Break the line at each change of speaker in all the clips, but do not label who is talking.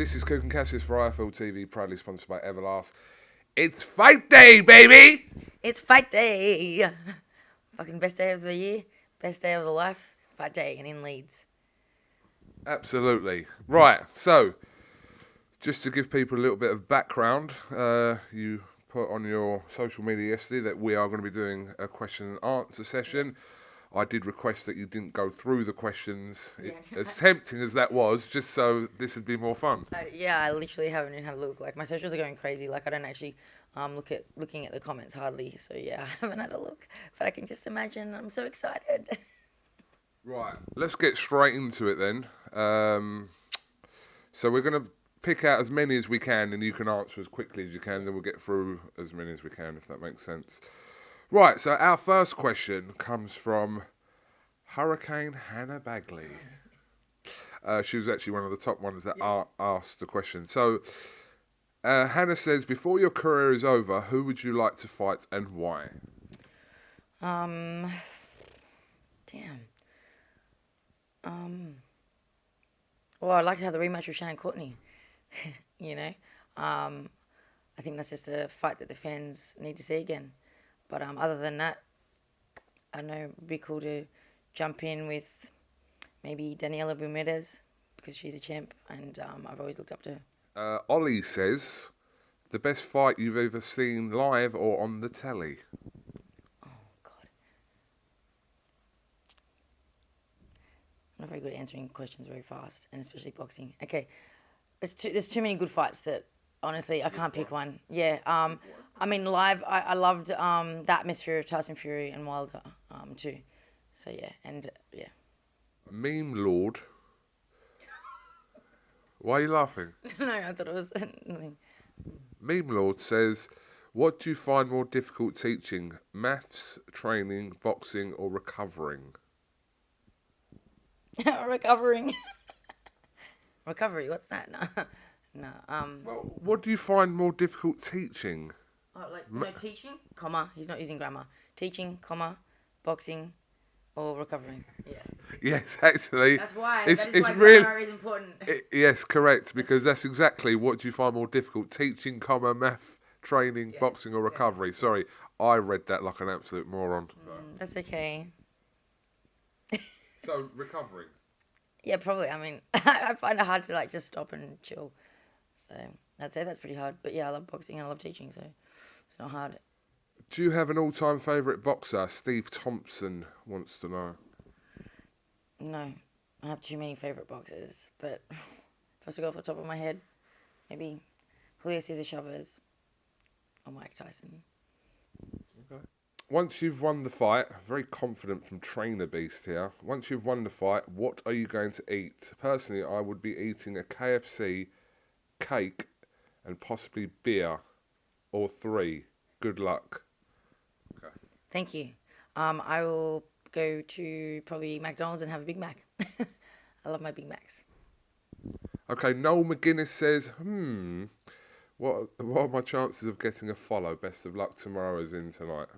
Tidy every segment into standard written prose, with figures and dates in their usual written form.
this is KUGAN CASSIUS for IFL TV, proudly sponsored by Everlast. It's fight day, baby!
It's fight day. Fucking best day of the year, best day of the life, fight day, and in Leeds.
Absolutely. Right, so, just to give people a little bit of background, you put on your social media yesterday that we are going to be doing a question and answer session. I did request that you didn't go through the questions, as tempting as that was, just so this would be more fun.
Yeah, I literally haven't even had a look. Like, my socials are going crazy. Like, I don't actually looking at the comments hardly. So, yeah, I haven't had a look. But I can just imagine. I'm so excited.
Right, let's get straight into it then. So we're going to pick out as many as we can, and you can answer as quickly as you can, then we'll get through as many as we can, if that makes sense. Right, so our first question comes from Hurricane Hannah Bagley. She was actually one of the top ones that asked the question. So, Hannah says, before your career is over, who would you like to fight and why?
Damn. Well, I'd like to have the rematch with Shannon Courtney. You know? I think that's just a fight that the fans need to see again. But other than that, I know it would be cool to jump in with maybe Daniela Bermudez because she's a champ and I've always looked up to her.
Ollie says, the best fight you've ever seen live or on the telly?
Oh, God. I'm not very good at answering questions very fast, and especially boxing. Okay, there's too many good fights that, honestly, I can't pick one. Yeah, I mean, live, I loved the atmosphere of Tyson Fury and Wilder, too. So, yeah, and, yeah.
Meme Lord. Why are you laughing?
No, I thought it was nothing.
Meme Lord says, what do you find more difficult teaching? Maths, training, boxing, or recovering?
Recovering. Recovery, what's that? No.
Well, what do you find more difficult teaching?
Oh, like, teaching, comma, he's not using grammar. Teaching, comma, boxing, or recovering. Yeah.
Yes, actually.
That's why.
It's
why
really,
grammar is important.
Yes, correct, because that's exactly what do you find more difficult? Teaching, comma, math, training, boxing, or recovery. Sorry, I read that like an absolute moron.
That's okay.
So, recovering.
Yeah, probably. I mean, I find it hard to, like, just stop and chill. So, I'd say that's pretty hard. But, yeah, I love boxing and I love teaching, so it's not hard.
Do you have an all-time favourite boxer? Steve Thompson wants to know.
No, I have too many favourite boxers. But if I was to go off the top of my head, maybe Julio Cesar Chavez or Mike Tyson.
Okay. Once you've won the fight, very confident from Trainer Beast here. Once you've won the fight, what are you going to eat? Personally, I would be eating a KFC, cake, and possibly beer, or 3. Good luck. Okay.
Thank you. I will go to probably McDonald's and have a Big Mac. I love my Big Macs.
Okay, Noel McGuinness says, what are my chances of getting a follow? Best of luck tomorrow as in tonight.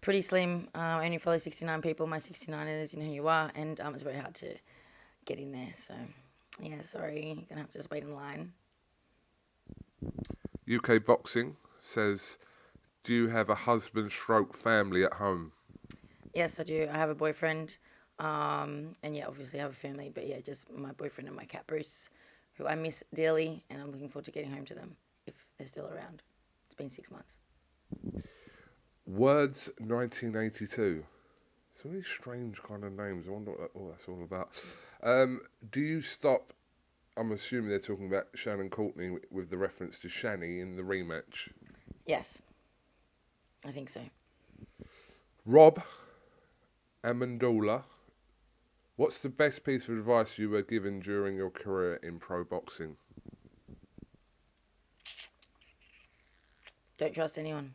Pretty slim. I only follow 69 people. My 69ers, you know who you are. And it's very hard to get in there. So, yeah, sorry. You're going to have to just wait in line.
UK Boxing says, do you have a husband/family at home?
Yes, I do. I have a boyfriend. And, yeah, obviously I have a family. But, yeah, just my boyfriend and my cat, Bruce, who I miss dearly. And I'm looking forward to getting home to them if they're still around. It's been 6 months.
Words 1982. It's really strange kind of names. I wonder what that's all about. Do you stop? I'm assuming they're talking about Shannon Courtney with the reference to Shani in the rematch.
Yes, I think so.
Rob Amendola, what's the best piece of advice you were given during your career in pro boxing?
Don't trust anyone.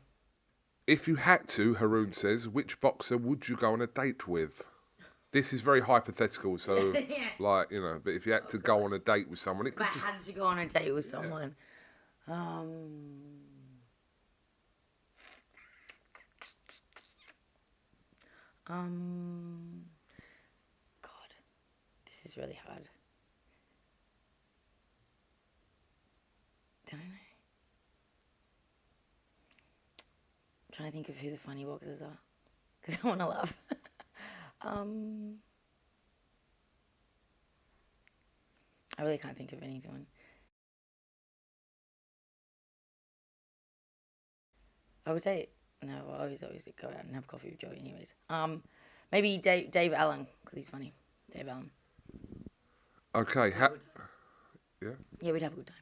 If you had to, Haroon says, which boxer would you go on a date with? This is very hypothetical, so, like, you know, but if you had to go on a date with someone, it could just...
How did you go on a date with someone? God, this is really hard. trying to think of who the funny boxers are because I want to laugh. I really can't think of anyone. I would say no. I always go out and have coffee with Joey, anyways. Maybe Dave Allen because he's funny. Dave Allen.
Okay. Yeah.
Yeah, we'd have a good time.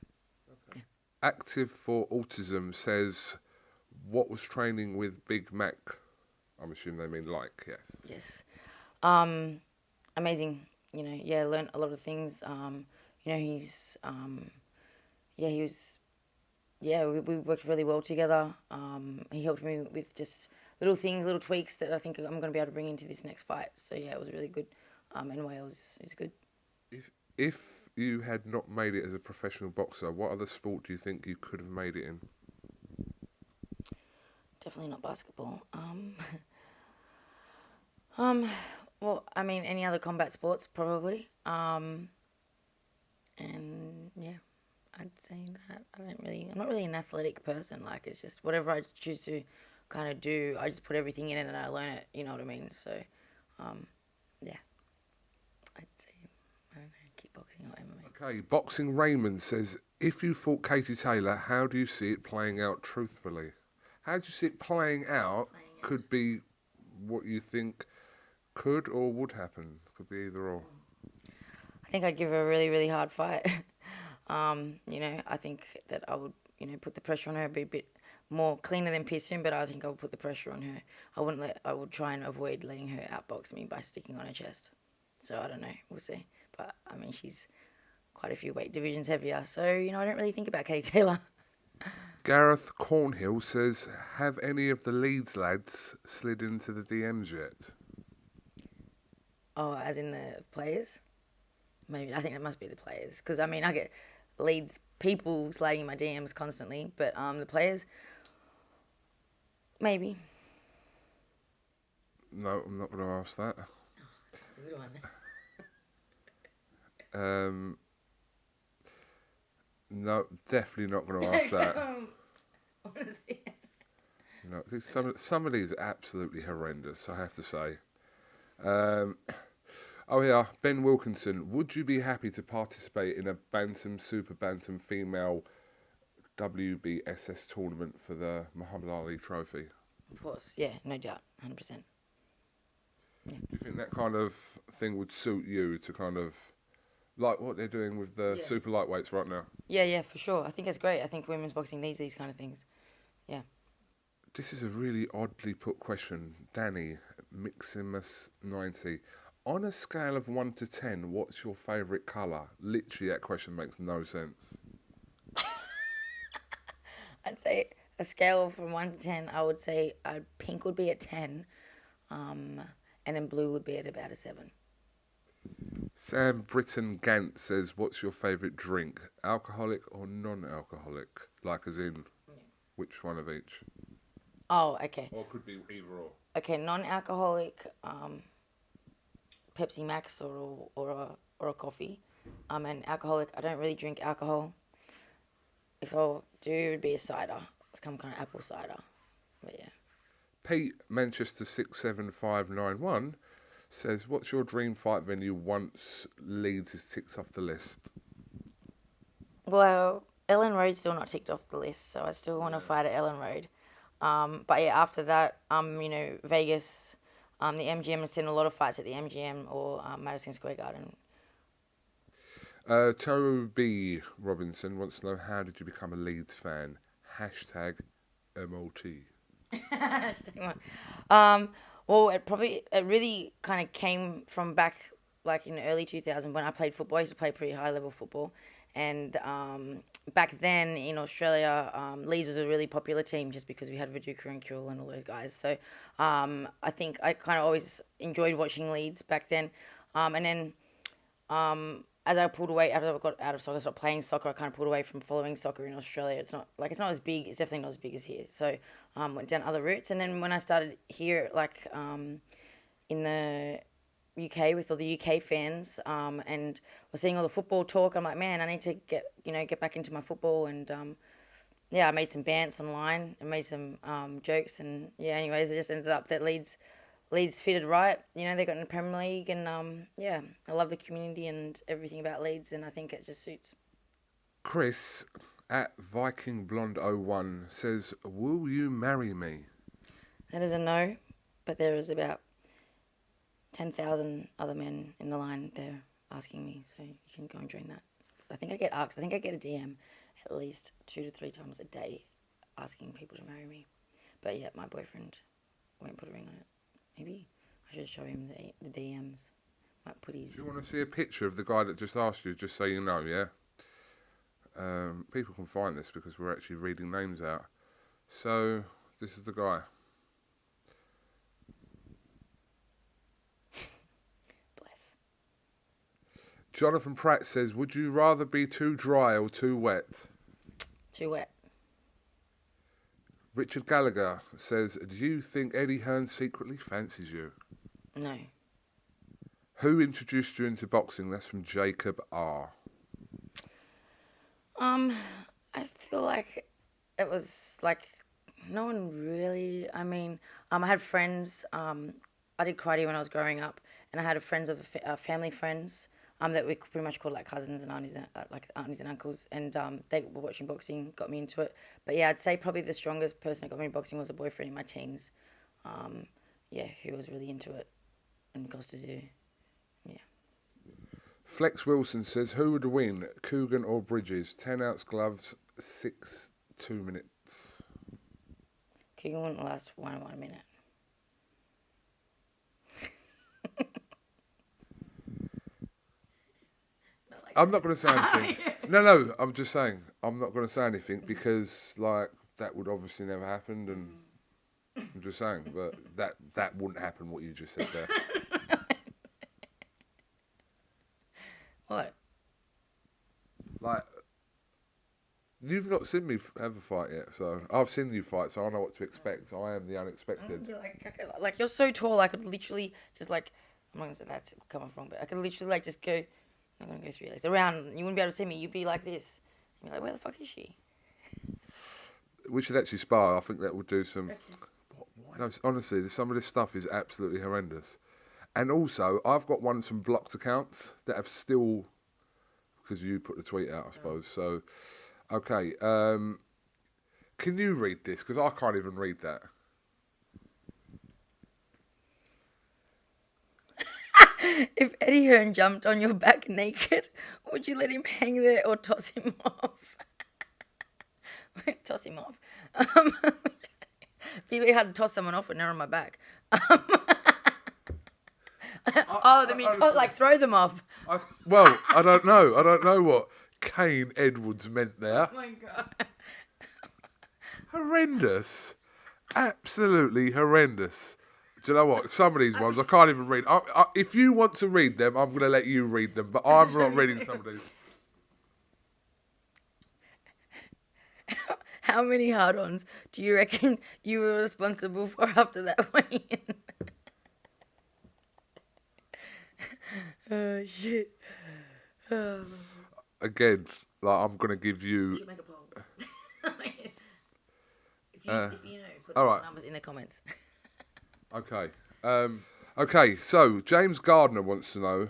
Okay. Yeah.
Active for Autism says, what was training with Big Mac? I'm assuming they mean like, yes.
Yes. Amazing. Learned a lot of things. He's, he was, we worked really well together. He helped me with just little things, little tweaks that I think I'm going to be able to bring into this next fight. So, yeah, it was really good. And Wales is good.
If you had not made it as a professional boxer, what other sport do you think you could have made it in?
Definitely not basketball. Well, I mean, any other combat sports, probably. And, yeah, I'd say that. I'm not really an athletic person. Like, it's just whatever I choose to kind of do, I just put everything in it and I learn it, you know what I mean? So, yeah, I'd say, I don't know, kickboxing or MMA.
Okay, Boxing Raymond says, if you fought Katie Taylor, how do you see it playing out truthfully? How do you see it playing out? Could be what you think could or would happen. Could be either or.
I think I'd give her a really, really hard fight. I think that I would, put the pressure on her, be a bit more cleaner than Piston, but I think I would put the pressure on her. I would try and avoid letting her outbox me by sticking on her chest. So I don't know, we'll see. But, I mean, she's quite a few weight divisions heavier. So, I don't really think about Katie Taylor.
Gareth Cornhill says, have any of the Leeds lads slid into the DMs yet?
Oh, as in the players? Maybe. I think it must be the players. Because, I mean, I get Leeds people sliding in my DMs constantly. But the players, maybe.
No, I'm not going to ask that.
That's a good one.
No, definitely not going to ask that.
Honestly.
No, some of these are absolutely horrendous, I have to say. Ben Wilkinson, would you be happy to participate in a Bantam Super Bantam female WBSS tournament for the Muhammad Ali Trophy?
Of course, yeah, no doubt, 100%. Yeah.
Do you think that kind of thing would suit you to kind of like what they're doing with the super lightweights right now?
Yeah, for sure. I think it's great. I think women's boxing needs these kind of things. Yeah.
This is a really oddly put question. Danny, Miximus90. On a scale of 1 to 10, what's your favourite colour? Literally, that question makes no sense.
I'd say a scale from 1 to 10, I would say pink would be at 10, and then blue would be at about a 7.
Sam Britton Gant says, what's your favourite drink? Alcoholic or non-alcoholic? Like as in, which one of each?
Oh, okay.
Or it could be either or.
Okay, non-alcoholic, Pepsi Max or a coffee. And alcoholic, I don't really drink alcohol. If I do, it'd be a cider. Some kind of apple cider. But yeah.
Pete Manchester 67591 says, what's your dream fight venue once Leeds is ticked off the list?
Well, Ellen Road's still not ticked off the list, so I still want to fight at Ellen Road. But yeah, after that, Vegas, the MGM, has seen a lot of fights at the MGM or Madison Square Garden.
Toby Robinson wants to know, how did you become a Leeds fan? Hashtag MOT.
Well, it really kind of came from back like in the early 2000s when I played football. I used to play pretty high level football, and back then in Australia, Leeds was a really popular team just because we had Viduka and Kuhl and all those guys. So I think I kind of always enjoyed watching Leeds back then, and then as I pulled away, after I got out of soccer, stopped playing soccer, I kind of pulled away from following soccer in Australia. It's not as big. It's definitely not as big as here. So went down other routes. And then when I started here, like in the UK with all the UK fans, and was seeing all the football talk, I'm like, man, I need to get back into my football. And yeah, I made some bants online and made some jokes, and yeah, anyways, it just ended up that Leeds fitted right. You know, they got in the Premier League, and yeah, I love the community and everything about Leeds, and I think it just suits.
Chris at Viking Blonde 01 says, "Will you marry me?"
That is a no, but there is about 10,000 other men in the line there asking me, so you can go and join that. I think I get asked. I think I get a DM at least 2 to 3 times a day asking people to marry me. But yeah, my boyfriend won't put a ring on it. Maybe I should show him the DMs. Might put his...
Do you want to see a picture of the guy that just asked you, just so you know, yeah? People can find this because we're actually reading names out. So, this is the guy.
Bless.
Jonathan Pratt says, "Would you rather be too dry or too wet?"
Too wet.
Richard Gallagher says, "Do you think Eddie Hearn secretly fancies you?"
No.
Who introduced you into boxing? That's from Jacob R.
I feel like it was like no one really. I mean, I had friends. I did karate when I was growing up, and I had friends of family friends. That we pretty much called like cousins and aunties and like aunties and uncles, and they were watching boxing, got me into it. But yeah, I'd say probably the strongest person that got me into boxing was a boyfriend in my teens. Yeah, who was really into it, and Costa Zoo. Yeah.
Flex Wilson says, "Who would win, KUGAN or Bridges? 10-ounce gloves, 2 minutes."
KUGAN wouldn't last 1 minute.
I'm not going to say anything. No, I'm just saying I'm not going to say anything because like that would obviously never happen, and I'm just saying, but that wouldn't happen. What you just said there.
What?
Like, you've not seen me have a fight yet, so I've seen you fight, so I know what to expect. I am the unexpected.
Like you're so tall, I could literally just like, I'm not gonna say that's come off wrong, but I could literally like just go. I'm gonna go 3 legs around. You wouldn't be able to see me. You'd be like this. You're like, where the fuck is she?
We should actually spar. I think that would do some. No, honestly, some of this stuff is absolutely horrendous. And also, I've got some blocked accounts that have still, because you put the tweet out, I suppose. So, okay. Can you read this? Because I can't even read that.
If Eddie Hearn jumped on your back naked, would you let him hang there or toss him off? Toss him off. It'd be really hard to toss someone off when they're on my back. Like throw them off.
I don't know. I don't know what Kane Edwards meant there.
Oh my God.
Horrendous. Absolutely horrendous. Do you know what? Some of these ones I can't even read. If you want to read them, I'm going to let you read them, but I'm not reading some of these.
How many hard-ons do you reckon you were responsible for after that weigh-in? Oh, shit.
Again, like I'm going to give you...
You should make a poll. if you know, put
all
the
right.
numbers in the comments.
Okay. Okay, so James Gardner wants to know,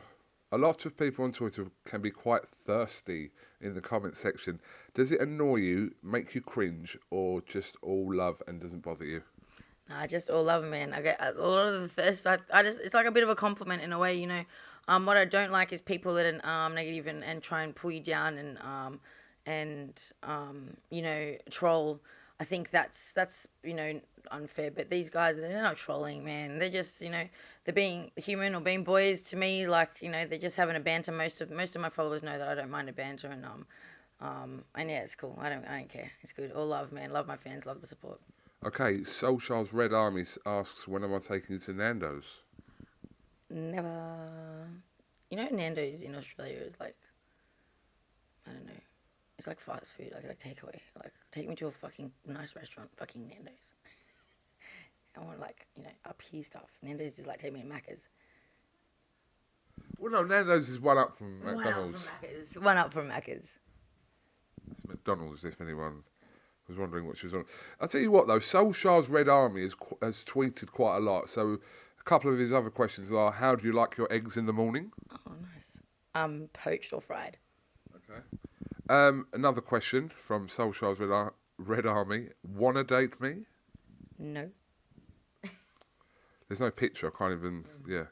a lot of people on Twitter can be quite thirsty in the comment section. Does it annoy you, make you cringe, or just all love and doesn't bother you?
Nah, just all love, man. I get a lot of the thirst. It's like a bit of a compliment in a way, you know. What I don't like is people that are negative and try and pull you down and you know, troll. I think that's you know, unfair. But these guys, they're not trolling, man. They're just, you know, they're being human or being boys to me. Like, you know, they're just having a banter. Most of my followers know that I don't mind a banter, and yeah, it's cool. I don't care. It's good. All love, man. Love my fans. Love the support.
Okay, Soul Charles Red Army asks, when am I taking you to Nando's?
Never. You know, Nando's in Australia is like, I don't know. It's like fast food, like takeaway. Like, take me to a fucking nice restaurant, fucking Nando's. I want, like, you know, up here stuff. Nando's is like, take me to Macca's.
Well, no, Nando's is one up from McDonald's.
One up from Macca's.
It's McDonald's, if anyone was wondering what she was on. I'll tell you what, though. Solskjaer's Red Army has tweeted quite a lot. So a couple of his other questions are, how do you like your eggs in the morning?
Oh, nice. Poached or fried?
Okay. Another question from Solskjaer's Red Army. Wanna date me?
No.
There's no picture. I can't even... Yeah.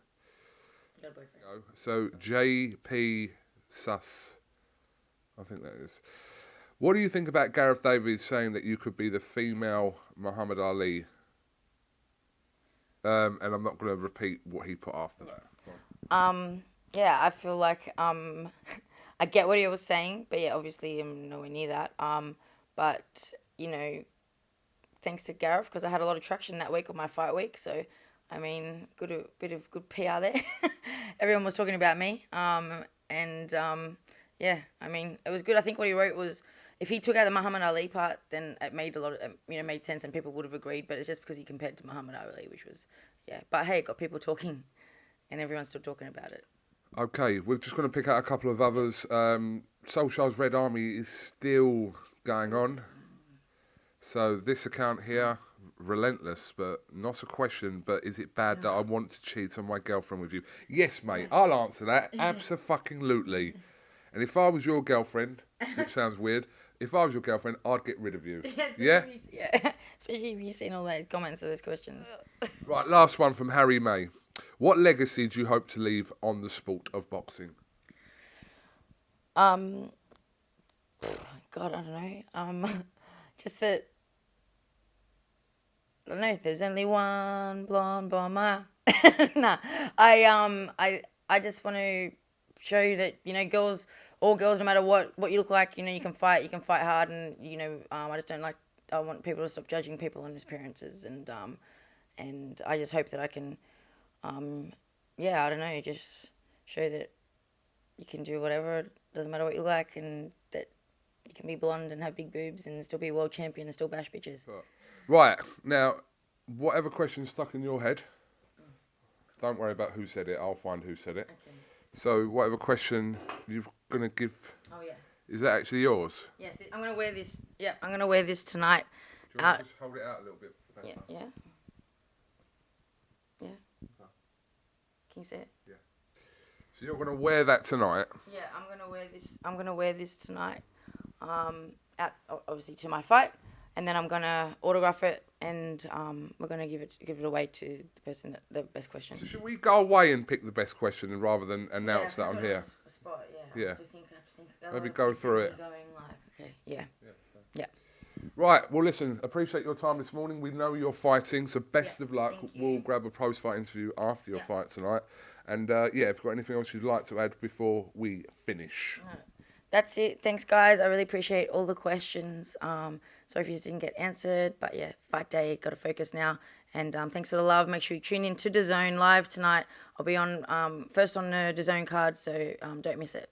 You got a boyfriend.
No. So, JP Sus. I think that is. What do you think about Gareth Davies saying that you could be the female Muhammad Ali? And I'm not going to repeat what he put after that.
Yeah, I feel like I get what he was saying, but yeah, obviously I'm nowhere near that. But you know, thanks to Gareth, because I had a lot of traction that week of my fight week. So, I mean, a bit of good PR there. Everyone was talking about me. Yeah, I mean, it was good. I think what he wrote was, if he took out the Muhammad Ali part, then it made made sense and people would have agreed. But it's just because he compared to Muhammad Ali, which was, yeah. But hey, it got people talking, and everyone's still talking about it.
Okay, we're just going to pick out a couple of others. Solskjaer's Red Army is still going on. So this account here, relentless, but not a question, but is it bad that I want to cheat on my girlfriend with you? Yes, mate, I'll answer that. Abso-fucking-lutely. And if I was your girlfriend, which sounds weird, if I was your girlfriend, I'd get rid of you. Yeah?
Yeah. Especially if you've seen all those comments of those questions.
Right, last one from Harry May. What legacy do you hope to leave on the sport of boxing?
God, I don't know. Just that, I don't know, there's only one blonde bomber. Nah, I just want to show you that, you know, all girls, no matter what you look like, you know, you can fight hard, and, you know, I want people to stop judging people on appearances, and I just hope that I can, I don't know, just show that you can do whatever, it doesn't matter what you like, and that you can be blonde and have big boobs and still be a world champion and still bash bitches.
Right, now, whatever question's stuck in your head, don't worry about who said it, I'll find who said it.
Okay.
So, whatever question you're going to give...
Oh, yeah.
Is that actually yours?
Yes, I'm going to wear this. Yeah, I'm going to wear this tonight.
Do you want to just hold it out a little bit?
Yeah, yeah. Yeah. Can you see it?
Yeah. So you're going to wear that tonight?
Yeah, I'm going to wear this. I'm going to wear this tonight. Out obviously to my fight, and then I'm going to autograph it, and we're going to give it away to the person the best question.
So should we go away and pick the best question, and rather than announce that on here?
A spot,
yeah.
I have to think
Maybe go through it.
Going like, okay, yeah.
Right, well listen, appreciate your time this morning. We know you're fighting, so best of luck. We'll grab a post-fight interview after your fight tonight. And if you've got anything else you'd like to add before we finish.
That's it. Thanks, guys. I really appreciate all the questions. Sorry if you didn't get answered, but yeah, fight day, got to focus now. And thanks for the love. Make sure you tune in to DAZN live tonight. I'll be on first on the DAZN card, so don't miss it.